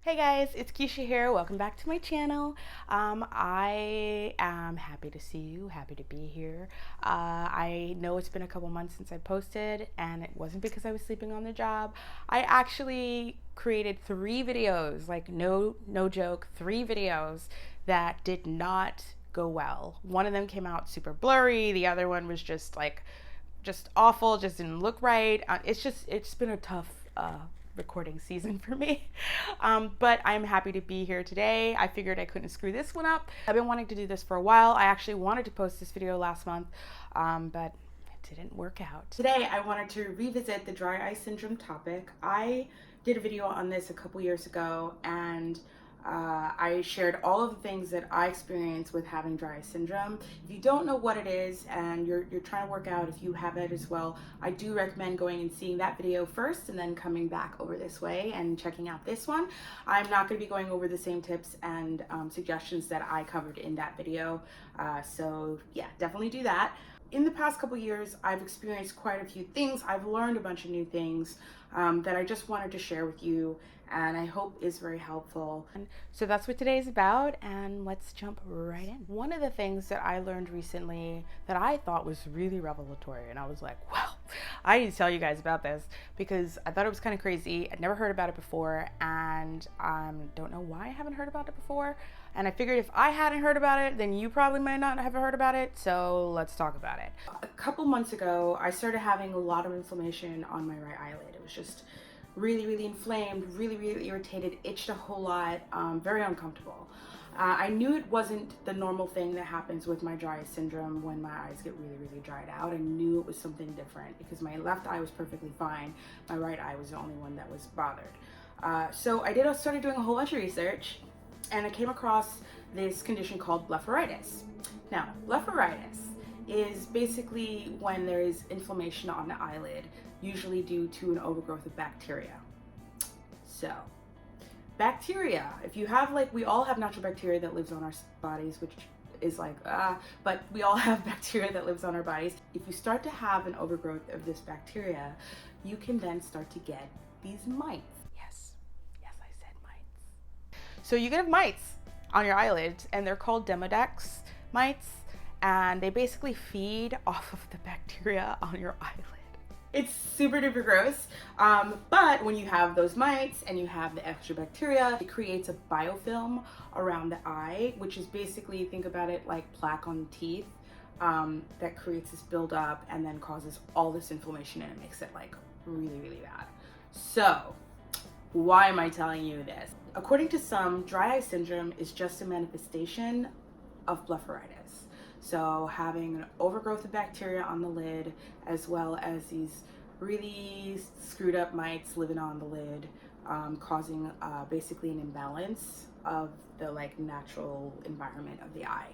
Hey guys, it's Keisha here. Welcome back to my channel. I am happy to see you, happy to be here. I know it's been a couple months since I posted, and it wasn't because I was sleeping on the job. I actually created 3 videos, like no joke, 3 videos that did not go well. One of them came out super blurry. The other one was just awful, just didn't look right. It's been a tough recording season for me. But I'm happy to be here today. I figured I couldn't screw this one up. I've been wanting to do this for a while. I actually wanted to post this video last month, but it didn't work out. Today I wanted to revisit the dry eye syndrome topic. I did a video on this a couple years ago, and I shared all of the things that I experienced with having dry eye syndrome. If you don't know what it is and you're trying to work out if you have it as well, I do recommend going and seeing that video first and then coming back over this way and checking out this one. I'm not going to be going over the same tips and suggestions that I covered in that video. So yeah, definitely do that. In the past couple years, I've experienced quite a few things. I've learned a bunch of new things that I just wanted to share with you, and I hope is very helpful. And so that's what today is about, and let's jump right in. One of the things that I learned recently that I thought was really revelatory, and I was like, well, I need to tell you guys about this because I thought it was kind of crazy. I'd never heard about it before, and don't know why I haven't heard about it before. And I figured if I hadn't heard about it, then you probably might not have heard about it, so let's talk about it. A couple months ago, I started having a lot of inflammation on my right eyelid. It was just really inflamed, really irritated, itched a whole lot, very uncomfortable. I knew it wasn't the normal thing that happens with my dry eye syndrome when my eyes get really dried out. I knew it was something different because my left eye was perfectly fine. My right eye was the only one that was bothered. So I started doing a whole bunch of research, and I came across this condition called blepharitis. Now, blepharitis is basically when there is inflammation on the eyelid, usually due to an overgrowth of bacteria. So, bacteria, if you have, we all have natural bacteria that lives on our bodies, which is but we all have bacteria that lives on our bodies. If you start to have an overgrowth of this bacteria, you can then start to get these mites. Yes, I said mites. So you can have mites on your eyelids, and they're called Demodex mites, and they basically feed off of the bacteria on your eyelid. It's super duper gross, but when you have those mites and you have the extra bacteria, it creates a biofilm around the eye, which is basically, think about it like plaque on the teeth, that creates this buildup and then causes all this inflammation, and it makes it really bad. So why am I telling you this? According to some, dry eye syndrome is just a manifestation of blepharitis. So having an overgrowth of bacteria on the lid, as well as these really screwed up mites living on the lid, causing basically an imbalance of the natural environment of the eye.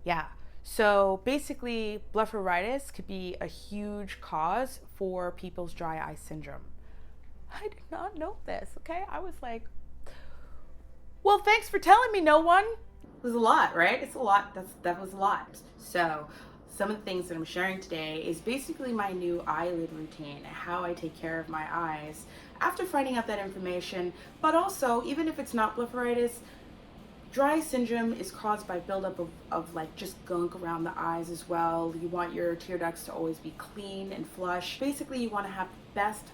Yeah, so basically blepharitis could be a huge cause for people's dry eye syndrome. I did not know this, okay? I was like, well, thanks for telling me, no one. It was a lot, right? It's a lot. That was a lot. So some of the things that I'm sharing today is basically my new eyelid routine, how I take care of my eyes after finding out that information. But also, even if it's not blepharitis, dry eye syndrome is caused by buildup of just gunk around the eyes as well. You want your tear ducts to always be clean and flush. Basically, you want to have the best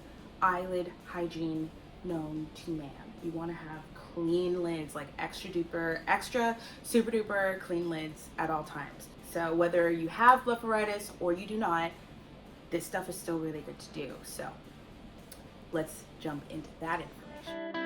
eyelid hygiene known to man. You want to have clean lids, extra super duper clean lids at all times. So whether you have blepharitis or you do not, this stuff is still really good to do. So let's jump into that information.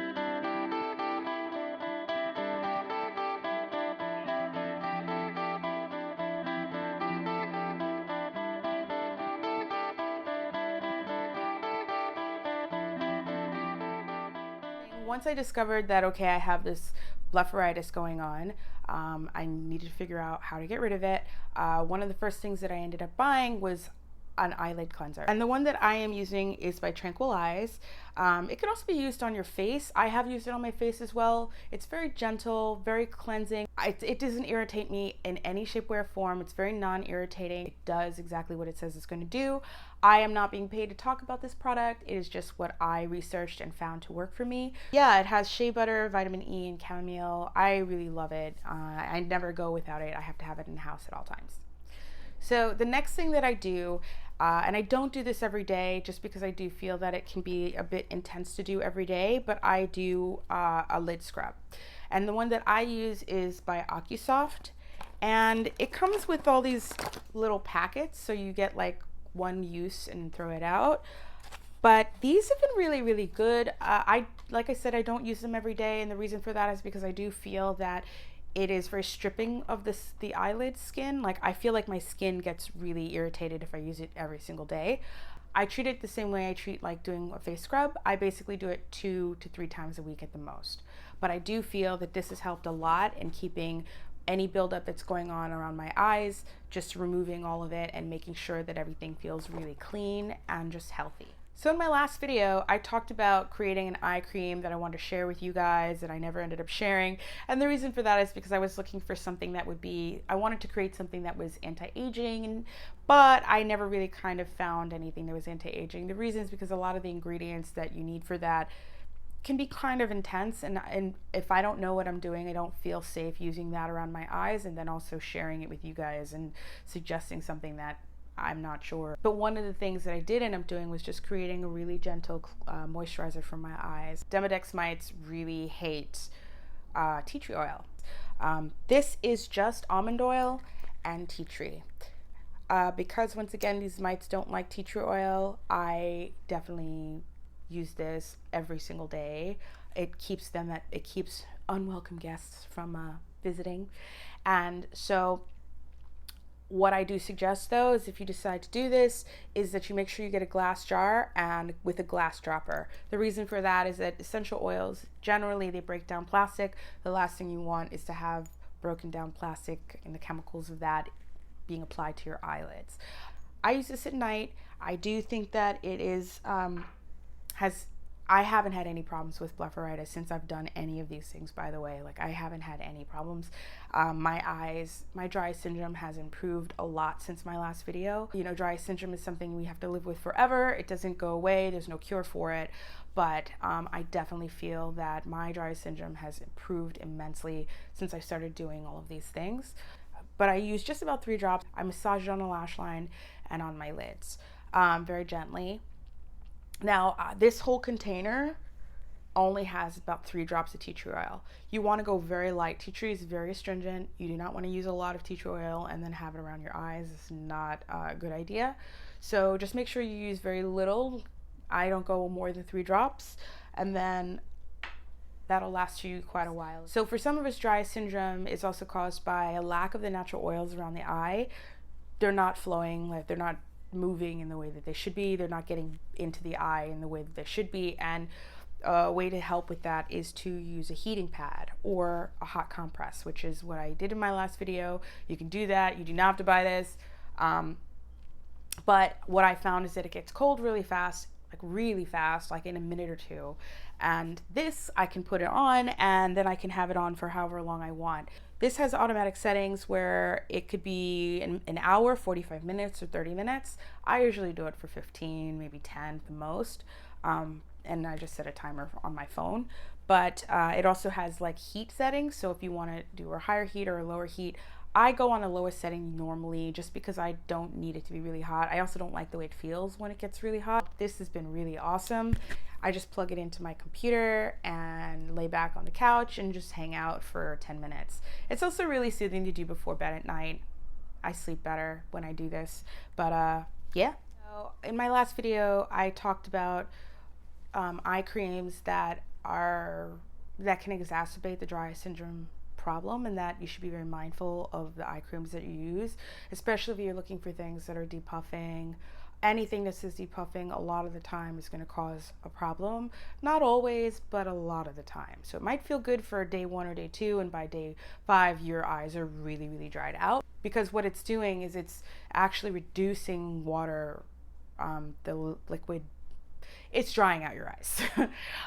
Once I discovered that, okay, I have this blepharitis going on, I needed to figure out how to get rid of it. One of the first things that I ended up buying was an eyelid cleanser. And the one that I am using is by Tranquil Eyes. It can also be used on your face. I have used it on my face as well. It's very gentle, very cleansing. It doesn't irritate me in any shape, way, or form. It's very non-irritating. It does exactly what it says it's going to do. I am not being paid to talk about this product. It is just what I researched and found to work for me. Yeah, it has shea butter, vitamin E, and chamomile. I really love it. I never go without it. I have to have it in the house at all times. So the next thing that I do, and I don't do this every day just because I do feel that it can be a bit intense to do every day, but I do a lid scrub. And the one that I use is by OcuSoft. And it comes with all these little packets, so you get like one use and throw it out. But these have been really, really good. Like I said, I don't use them every day, and the reason for that is because I do feel that it is very stripping of the eyelid skin. Like, I feel like my skin gets really irritated if I use it every single day. I treat it the same way I treat like doing a face scrub. I basically do it 2 to 3 times a week at the most. But I do feel that this has helped a lot in keeping any buildup that's going on around my eyes, just removing all of it and making sure that everything feels really clean and just healthy. So in my last video, I talked about creating an eye cream that I wanted to share with you guys that I never ended up sharing. And the reason for that is because I was looking for something that would be, I wanted to create something that was anti-aging, but I never really kind of found anything that was anti-aging. The reason is because a lot of the ingredients that you need for that can be kind of intense, and if I don't know what I'm doing, I don't feel safe using that around my eyes and then also sharing it with you guys and suggesting something that I'm not sure. But one of the things that I did end up doing was just creating a really gentle moisturizer for my eyes. Demodex mites really hate tea tree oil. This is just almond oil and tea tree. Because once again, these mites don't like tea tree oil, I definitely use this every single day. It keeps unwelcome guests from visiting. And so what I do suggest though is if you decide to do this is that you make sure you get a glass jar and with a glass dropper. The reason for that is that essential oils, generally they break down plastic. The last thing you want is to have broken down plastic and the chemicals of that being applied to your eyelids. I use this at night. I do think that it is, I haven't had any problems with blepharitis since I've done any of these things, by the way. Like, I haven't had any problems. My eyes, my dry eye syndrome has improved a lot since my last video. You know, dry eye syndrome is something we have to live with forever. It doesn't go away. There's no cure for it. But I definitely feel that my dry eye syndrome has improved immensely since I started doing all of these things. But I use just about 3 drops. I massage it on the lash line and on my lids very gently. Now, this whole container only has about 3 drops of tea tree oil. You want to go very light. Tea tree is very astringent. You do not want to use a lot of tea tree oil and then have it around your eyes. It's not a good idea. So just make sure you use very little. I don't go more than 3 drops, and then that'll last you quite a while. So for some of us, dry eye syndrome is also caused by a lack of the natural oils around the eye. They're not flowing, like they're not moving in the way that they should be. They're not getting into the eye in the way that they should be. And a way to help with that is to use a heating pad or a hot compress, which is what I did in my last video. You can do that. You do not have to buy this. But what I found is that it gets cold really fast, like in a minute or 2. And this, I can put it on and then I can have it on for however long I want. This has automatic settings where it could be an hour, 45 minutes, or 30 minutes. I usually do it for 15, maybe 10 at the most. And I just set a timer on my phone. But it also has like heat settings. So if you want to do a higher heat or a lower heat, I go on the lowest setting normally just because I don't need it to be really hot. I also don't like the way it feels when it gets really hot. This has been really awesome. I just plug it into my computer and lay back on the couch and just hang out for 10 minutes. It's also really soothing to do before bed at night. I sleep better when I do this, but yeah. So in my last video, I talked about eye creams that can exacerbate the dry eye syndrome problem, and that you should be very mindful of the eye creams that you use, especially if you're looking for things that are depuffing. Anything that says depuffing a lot of the time is going to cause a problem. Not always, but a lot of the time. So it might feel good for day 1 or day 2, and by day 5 your eyes are really, really dried out, because what it's doing is it's actually reducing water the liquid, it's drying out your eyes.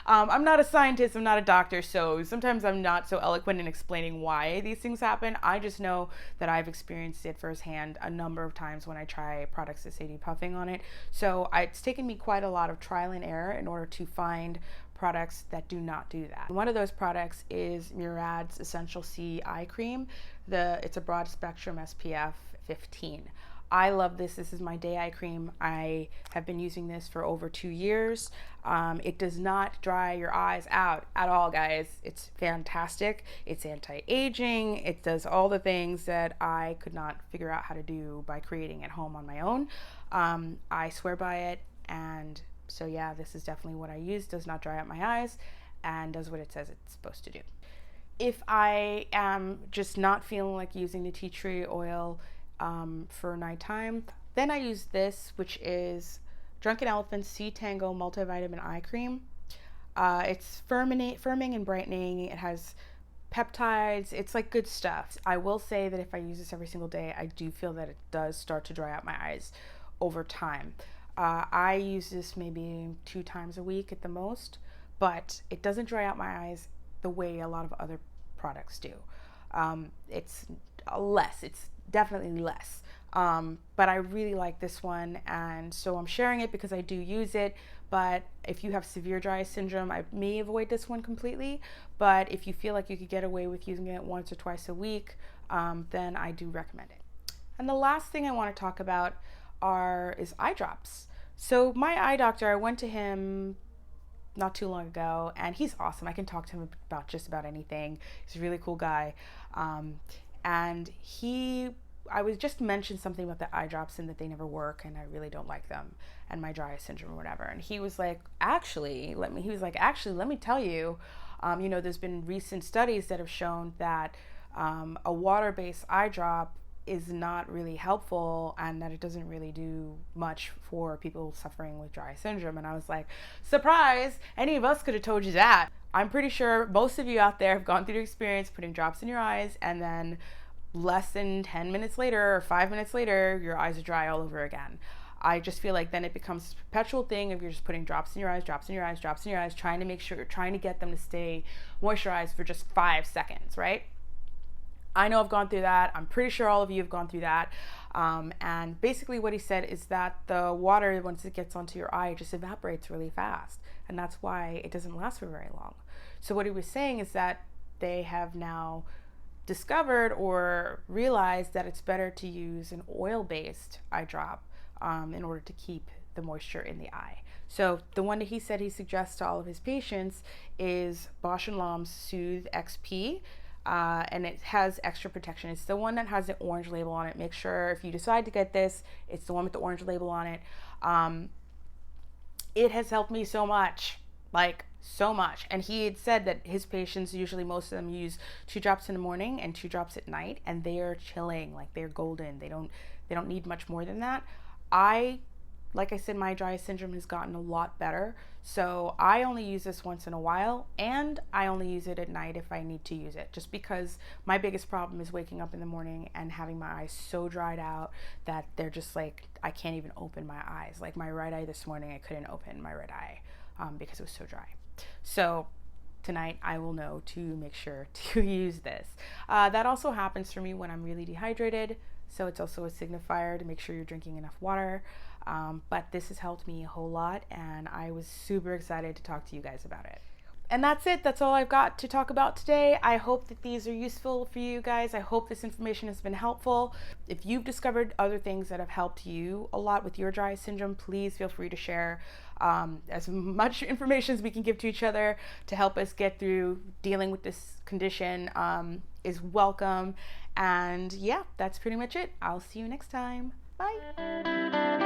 I'm not a scientist, I'm not a doctor, so sometimes I'm not so eloquent in explaining why these things happen. I just know that I've experienced it firsthand a number of times when I try products that say depuffing on it. So it's taken me quite a lot of trial and error in order to find products that do not do that. One of those products is Murad's Essential C Eye Cream. It's a broad spectrum SPF 15. I love this. This is my day eye cream. I have been using this for over 2 years. It does not dry your eyes out at all, guys. It's fantastic. It's anti-aging. It does all the things that I could not figure out how to do by creating at home on my own. I swear by it. And so yeah, this is definitely what I use. Does not dry out my eyes and does what it says it's supposed to do. If I am just not feeling like using the tea tree oil for nighttime, then I use this, which is Drunken Elephant's C-Tango multivitamin eye cream. It's firming and brightening. It has peptides. It's like good stuff. I will say that if I use this every single day, I do feel that it does start to dry out my eyes over time. I use this maybe 2 times a week at the most, but it doesn't dry out my eyes the way a lot of other products do. It's less. It's definitely less. But I really like this one, and so I'm sharing it because I do use it. But if you have severe dry eye syndrome, I may avoid this one completely. But if you feel like you could get away with using it once or twice a week, then I do recommend it. And the last thing I want to talk about is eye drops. So my eye doctor, I went to him not too long ago, and he's awesome. I can talk to him about just about anything. He's a really cool guy. And I was just mentioned something about the eye drops and that they never work and I really don't like them and my dry eye syndrome or whatever. And he was like, actually, let me tell you, there's been recent studies that have shown that a water-based eye drop is not really helpful and that it doesn't really do much for people suffering with dry eye syndrome. And I was like, surprise, any of us could have told you that. I'm pretty sure most of you out there have gone through the experience putting drops in your eyes and then less than 10 minutes later or 5 minutes later, your eyes are dry all over again. I just feel like then it becomes a perpetual thing if you're just putting drops in your eyes, drops in your eyes, drops in your eyes, trying to get them to stay moisturized for just 5 seconds, right? I know I've gone through that. I'm pretty sure all of you have gone through that. And basically what he said is that the water, once it gets onto your eye, it just evaporates really fast. And that's why it doesn't last for very long. So what he was saying is that they have now discovered or realized that it's better to use an oil-based eye drop in order to keep the moisture in the eye. So the one that he said he suggests to all of his patients is Bausch & Lomb's Soothe XP, and it has extra protection. It's the one that has the orange label on it. Make sure if you decide to get this, it's the one with the orange label on it. It has helped me so much, like so much. And he had said that his patients, usually most of them use 2 drops in the morning and 2 drops at night, and they are chilling, like they're golden. They don't need much more than that. Like I said, my dry eye syndrome has gotten a lot better. So I only use this once in a while, and I only use it at night if I need to use it, just because my biggest problem is waking up in the morning and having my eyes so dried out that they're just like, I can't even open my eyes. Like my right eye this morning, I couldn't open my right eye because it was so dry. So tonight I will know to make sure to use this. That also happens for me when I'm really dehydrated. So it's also a signifier to make sure you're drinking enough water. But this has helped me a whole lot, and I was super excited to talk to you guys about it. And that's it. That's all I've got to talk about today. I hope that these are useful for you guys. I hope this information has been helpful. If you've discovered other things that have helped you a lot with your dry eye syndrome, please feel free to share as much information as we can give to each other to help us get through dealing with this condition is welcome. And yeah, that's pretty much it. I'll see you next time. Bye.